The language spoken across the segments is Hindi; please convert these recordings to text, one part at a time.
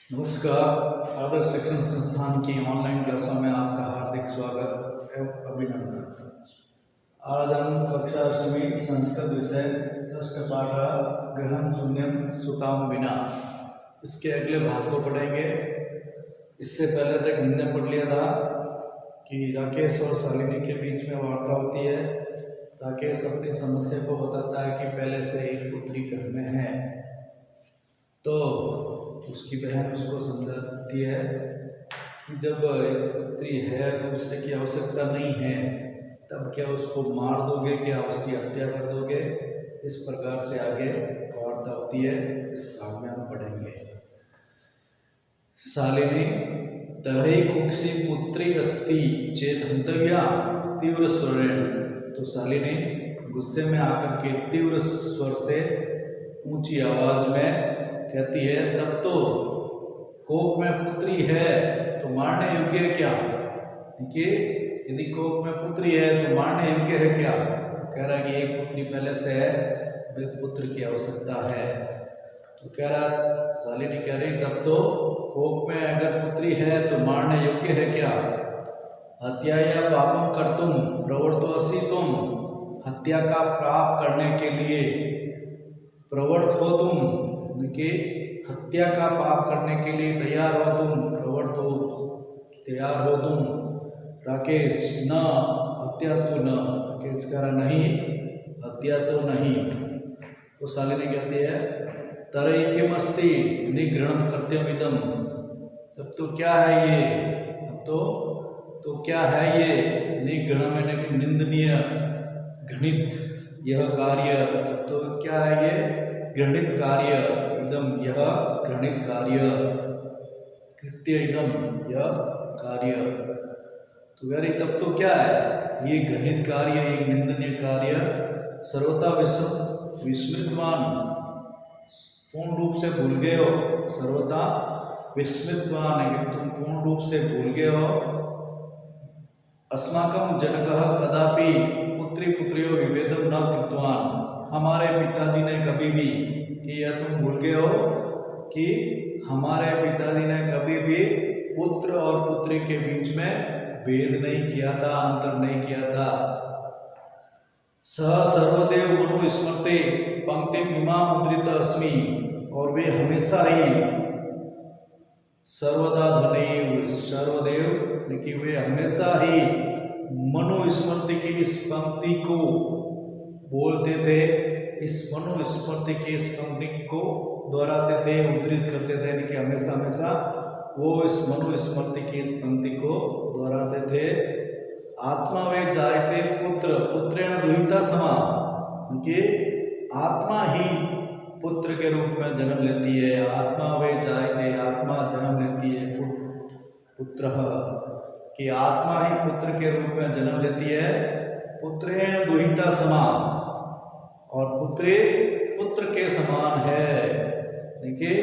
नमस्कार। आदर्श शिक्षण संस्थान की ऑनलाइन क्लासों में आपका हार्दिक स्वागत एवं अभिनंदन। आज हम कक्षा अष्टमी संस्कृत विषय षष्ठ पाठ गृहं शून्यं सुतां विना इसके अगले भाग को पढ़ेंगे। इससे पहले तक हमने पढ़ लिया था कि राकेश और शालिनी के बीच में वार्ता होती है। राकेश अपनी समस्या को बताता है कि पहले से एक पुत्री घर में है, तो उसकी बहन उसको समझाती है कि जब एक पुत्री है तो उससे की आवश्यकता नहीं है, तब क्या उसको मार दोगे, क्या उसकी हत्या कर दोगे। इस प्रकार से आगे वार्ता होती है। इस भाग में हम पढ़ेंगे। शालिनी तरही कुक्षी पुत्री अस्ति चेत हंतव्या तीव्र स्वरेण। तो शालिनी गुस्से में आकर के तीव्र स्वर से ऊंची आवाज में कहती है, तब तो कोक में पुत्री है तो मारने योग्य है क्या? देखिए, यदि कोक में पुत्री है तो मारने योग्य है क्या? कह रहा है कि एक पुत्री पहले से है, एक पुत्र की आवश्यकता है। तो कह रहा, शालिनी कह रही, तब तो कोक में अगर पुत्री है तो मारने योग्य है क्या? हत्या या पापम कर्तुम प्रवृत्तोऽसि तुम। हत्या का पाप करने के लिए प्रवृत्त हो तुम। देखिए, हत्या का पाप करने के लिए तैयार हो तुम, प्रवृत्त हो, तैयार हो तुम। राकेश न हत्या तो न। राकेश कह रहा नहीं, हत्या तो नहीं। तो शालिनी कहती है, तरई किमस्ति निगृणं कर्तव्यमिदं। तब तो क्या है ये? अब तो क्या है ये? निगृणं यानी कि निंदनीय, घृणित यह कार्य। तब तो क्या है ये? घृणित कार्य। इदम यह घृणित कार्य, कृत्य इदम यह कार्य। तो यानी तब तो क्या है ये? घृणित कार्य, एक निंदनीय कार्य। सर्वथा विस्मृतवान, पूर्ण रूप से भूल गए हो। सर्वथा विस्मृतवान है कि तुम पूर्ण रूप से भूल गए हो। अस्माकं जनकः कदापि पुत्री पुत्र्यो विभेदं न कृतवान। हमारे पिताजी ने कभी भी, कि यह तुम भूल गए हो कि हमारे पिताजी ने कभी भी पुत्र और पुत्री के बीच में भेद नहीं किया था, अंतर नहीं किया था। सह सर्वदेव मनु स्मृते पंक्ति इमा मुद्रित अस्मि। और वे हमेशा ही सर्वदा धनेव, सर्वदेव लिखी हुए हमेशा ही मनु स्मृति की इस पंक्ति को बोलते थे। इस मनु स्मृति की इस पंक्ति को दोहराते थे, उद्धृत करते थे, यानी कि हमेशा हमेशा वो इस मनु स्मृति की इस पंक्ति को दोहराते थे। आत्मा वे जायते पुत्र पुत्रेण दुहिता समा। कि आत्मा ही पुत्र के रूप में जन्म लेती है। आत्मा वे जायते, आत्मा जन्म लेती है। पुत्र कि आत्मा ही पुत्र के रूप में जन्म लेती है। पुत्रेण दुहिता समा, और पुत्री पुत्र के समान है। देखिए,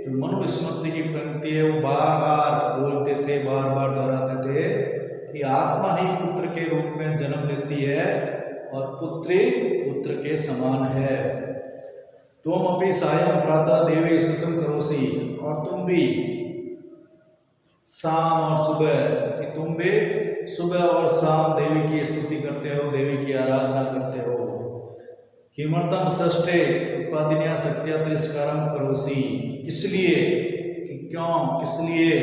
जो मनु स्मृति की पंक्ति है वो बार बार बोलते थे, बार बार दोहराते थे कि आत्मा ही पुत्र के रूप में जन्म लेती है और पुत्री पुत्र के समान है। तुम अपनी सायं प्रातः देवी स्तुतिं करोसि। और तुम भी शाम और सुबह, कि तुम भी सुबह और शाम देवी की स्तुति करते हो, देवी की आराधना करते हो। किमर्थम षष्ठे उत्पादिन्या शक्तिया तिरस्कारं करोसि। इसलिए कि क्यों, किस लिए?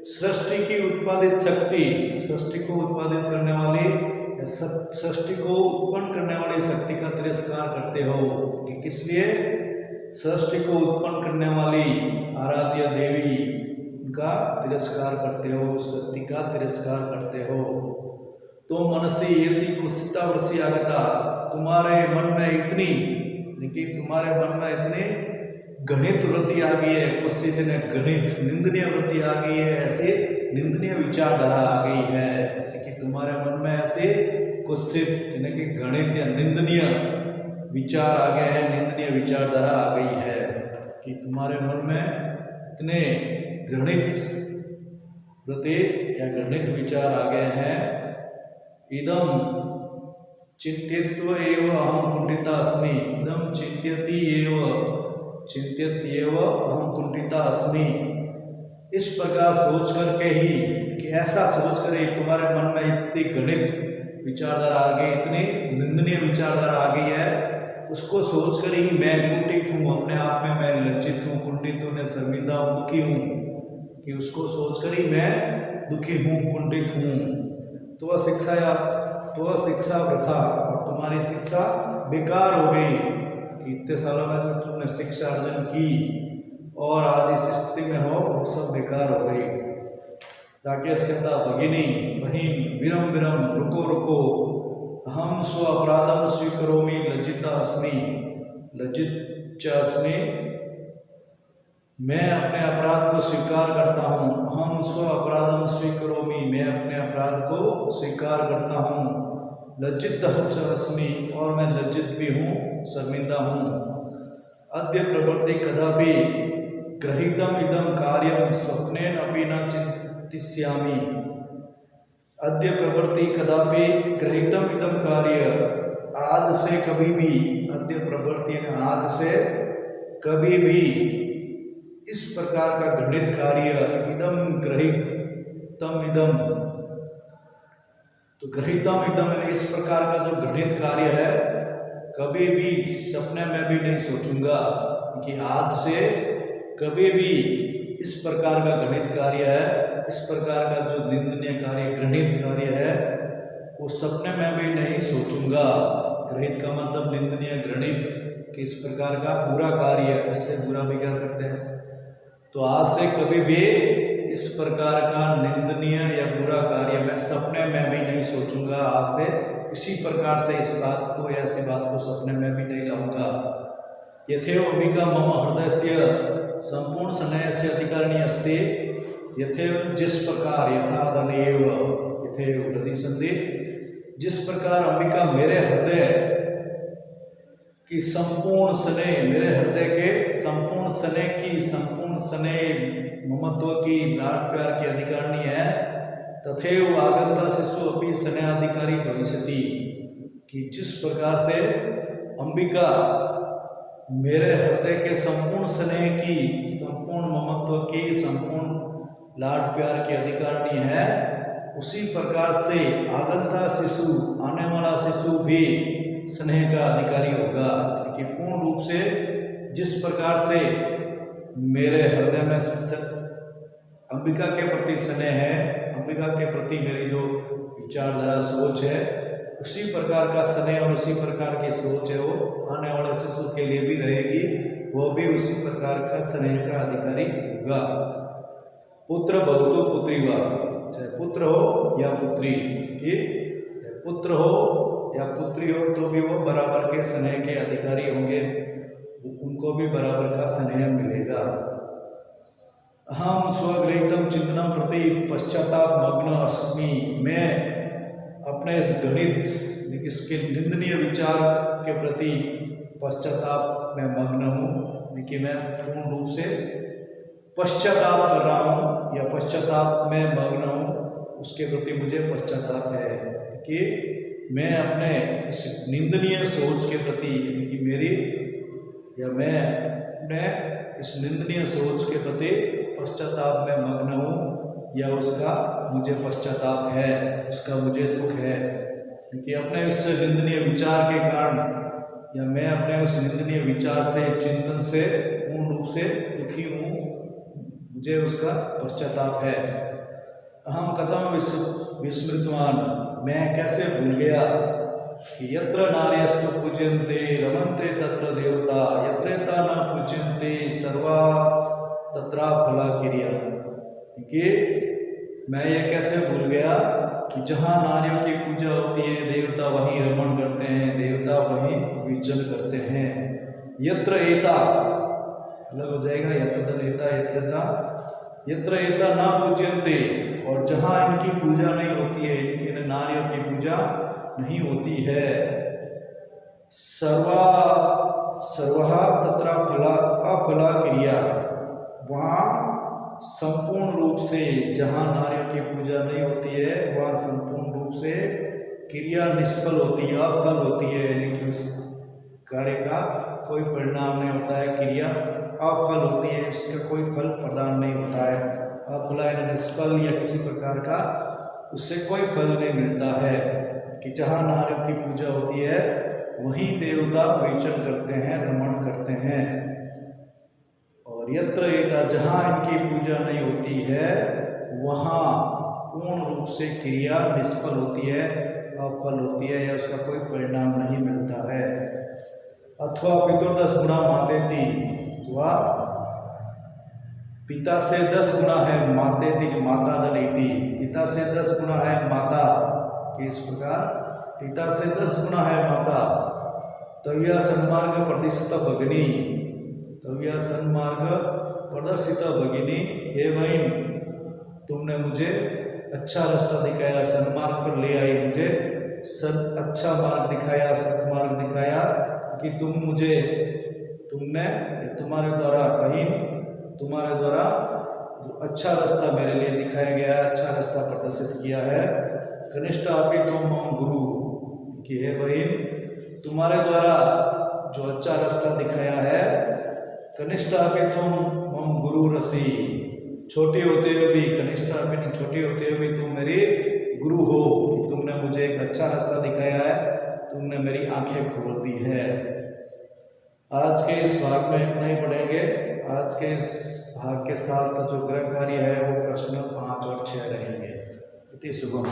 सृष्टि की उत्पादित शक्ति, सृष्टि को उत्पादित करने वाली, सृष्टि को उत्पन्न करने वाली शक्ति का तिरस्कार करते हो। कि किस लिए? सृष्टि को उत्पन्न करने वाली आराध्य देवी का तिरस्कार करते हो, शक्ति का तिरस्कार करते हो। तो मनसी यदि कुत्सिता वृषि आगता। तुम्हारे मन में इतनी, लेकिन तुम्हारे मन में इतनी घृणित वृत्ति आ गई है, कुत्सित ने घृणित निंदनीय वृत्ति आ गई है, ऐसे निंदनीय विचारधारा आ गई है। लेकिन तुम्हारे मन में ऐसे कुत्सित यानी कि घृणित या निंदनीय विचार आ गए हैं, निंदनीय विचारधारा आ गई है कि तुम्हारे मन में इतने घृणित वृत्ति या घृणित विचार आ गए हैं। इदम चिंत्यत्व एव अहम कुंठिता अस्मि। इदम चिंत्यति एव, चिंत्यत एव अहम कुंठिता अस्मि। इस प्रकार सोच करके ही, कि ऐसा सोच कर ही तुम्हारे मन में इतनी गणित विचारधारा आ गई, इतनी निंदनीय विचारधारा आ गई है, उसको सोच कर ही मैं कुंठित हूँ, अपने आप में मैं लज्जित हूँ, कुंठित हूँ, शर्मिंदा हूँ, दुखी हूँ, कि उसको सोच कर ही मैं दुखी हूँ, कुंठित हूँ। तो वह शिक्षा वृथा, और तुम्हारी शिक्षा बेकार हो गई, कि इतने सालों में जो तुमने शिक्षा अर्जन की और आज इस स्थिति में हो, वो सब बेकार हो गई। राकेश कहता, भगिनी बहिन विरम विरम, रुको रुको, अहम स्व अपराधम स्वीकरोमि लज्जिता अस्मि, लज्जित च अस्मि, मैं अपने अपराध को स्वीकार करता हूँ। अहम स्व अपराधम स्वीकरोमि, मैं अपने अपराध को स्वीकार करता हूँ। लज्जितः च अस्मि, और मैं लज्जित भी हूँ, शर्मिंदा हूँ। अद्य प्रवृत्ति कदापि गृहीतम इदम कार्यम स्वप्नेन अपि न चिंतिष्यामि। अद्य प्रवृत्ति कदापि गृहीतम इदम कार्य, आज से कभी भी, अद्य प्रवृत्ति में आज से कभी भी इस प्रकार का घृणित कार्य, इदम गृहीतम इदम, तो गृहीतम इदम इस प्रकार का जो घृणित कार्य है, कभी भी सपने में भी नहीं सोचूंगा, कि आज से कभी भी इस प्रकार का घृणित कार्य है, इस प्रकार का जो निंदनीय कार्य, घृणित कार्य है, वो सपने में भी नहीं सोचूंगा। घृणित का मतलब निंदनीय, घृणित, कि इस प्रकार का बुरा कार्य, इससे बुरा भी कह सकते हैं। तो आज से कभी भी इस प्रकार का निंदनीय या बुरा कार्य मैं सपने में भी नहीं सोचूंगा। आज से किसी प्रकार से इस बात को या ऐसी बात को सपने में भी नहीं लाऊंगा। यथेव अंबिका मम हृदयस्य संपूर्ण स्नेहस्य अधिकारिणी अस्ति, यथेव जिस प्रकार, यथादनेव, यथेव प्रतिसंधि, जिस प्रकार अंबिका मेरे हृदय की संपूर्ण स्नेह, मेरे हृदय के संपूर्ण स्नेह की, संपूर्ण स्नेह ममत्व की, लाड प्यार की अधिकारिणी है, तथैव आगंता शिशु अपनी स्नेहाधिकारी भविष्यति, कि जिस प्रकार से अंबिका मेरे हृदय के संपूर्ण स्नेह की, संपूर्ण ममत्व की, संपूर्ण लाड प्यार की अधिकारिणी है, उसी प्रकार से आगंता शिशु, आने वाला शिशु भी स्नेह का अधिकारी होगा। कि पूर्ण रूप से जिस प्रकार से मेरे हृदय में अंबिका के प्रति स्नेह है, अंबिका के प्रति मेरी जो विचारधारा, सोच है, उसी प्रकार का स्नेह और उसी प्रकार की सोच है, वो आने वाले शिशु के लिए भी रहेगी, वो भी उसी प्रकार का स्नेह का अधिकारी होगा। पुत्र बहुतो पुत्री वा, चाहे पुत्र हो या पुत्री, पुत्र हो या पुत्री हो, तो भी वो बराबर के स्नेह के अधिकारी होंगे, उनको भी बराबर का स्नेह मिलेगा। अहम स्वगृहीतम चिंतनम प्रति पश्चाताप मग्न अस्मि, मैं अपने इस गणित, इसके निंदनीय विचार के प्रति पश्चाताप में मग्न हूँ, कि मैं पूर्ण रूप से पश्चाताप कर रहा हूँ या पश्चाताप में मग्न हूँ, उसके प्रति मुझे पश्चाताप है, कि मैं अपने इस निंदनीय सोच के प्रति, कि मेरी या मैं अपने इस निंदनीय सोच के प्रति पश्चाताप में मग्न हूँ, या उसका मुझे पश्चाताप है, उसका मुझे दुख है, क्योंकि अपने इस निंदनीय विचार के कारण, या मैं अपने उस निंदनीय विचार से, चिंतन से पूर्ण रूप से दुखी हूँ, मुझे उसका पश्चाताप है। अहम कथम विस्मृतवान, मैं कैसे भूल गया, कि यत्र नार्यस्तु पूज्यन्ते रमन्ते तत्र देवता, यत्रेता न पूज्यन्ते सर्वा तत्रा फला क्रिया, कि मैं ये कैसे भूल गया कि जहाँ नारियों की पूजा होती है, देवता वहीं रमण करते हैं, देवता वहीं विचरण करते हैं। यत्र एता अलग हो जाएगा, यत्र एता, यत्र एता ना पूज्यन्ते, और जहाँ इनकी पूजा नहीं होती है, इनकी नारियों की पूजा नहीं होती है, सर्वा तत्र फला अफला क्रिया, वहाँ संपूर्ण रूप से, जहाँ नारियों की पूजा नहीं होती है, वहाँ संपूर्ण रूप से क्रिया निष्फल होती है, अफल होती है, यानी कि उस कार्य का कोई परिणाम नहीं होता है, क्रिया अफल होती है, उसका कोई फल प्रदान नहीं होता है। अफला यानी निष्फल या किसी प्रकार का उससे कोई फल नहीं मिलता है कि जहाँ नारद की पूजा होती है वहीं देवता विचरण करते हैं, रमण करते हैं। और यत्र एता, जहाँ इनकी पूजा नहीं होती है वहाँ पूर्ण रूप से क्रिया निष्फल होती है, अफल होती है या उसका कोई परिणाम नहीं मिलता है। अथवा पितुर्दश गुणा मातेति, अथवा पिता से 10 गुणा है, मातेति माता दलिति, पिता से 10 गुणा है माता के, इस प्रकार पिता से 10 गुणा है माता। तव्या सन्मार्ग प्रदिशित भगिनी, तव्या सन्मार्ग प्रदर्शित भगिनी, हे बहन तुमने मुझे अच्छा रास्ता दिखाया, सन्मार्ग पर ले आई, मुझे अच्छा मार्ग दिखाया, सन्मार्ग दिखाया कि तुमने तुम्हारे द्वारा बहन, तुम्हारे द्वारा जो अच्छा रास्ता मेरे लिए दिखाया गया है, अच्छा रास्ता प्रदर्शित किया है। कनिष्ठ आपी तुम मम गुरु, कि हे बहन तुम्हारे द्वारा जो अच्छा रास्ता दिखाया है, कनिष्ठ आपी तुम मम गुरु रसी, छोटी होते हुए भी, कनिष्ठ आपी नहीं छोटी होते हुए भी तुम मेरी गुरु हो, कि तुमने मुझे एक अच्छा रास्ता दिखाया है, तुमने मेरी आंखें खोल दी है। आज के इस भाग में इतना ही पढ़ेंगे। आज के इस भाग के साथ जो गृह कार्य है वो प्रश्न 5 और 6 रहेंगे। इति शुभम।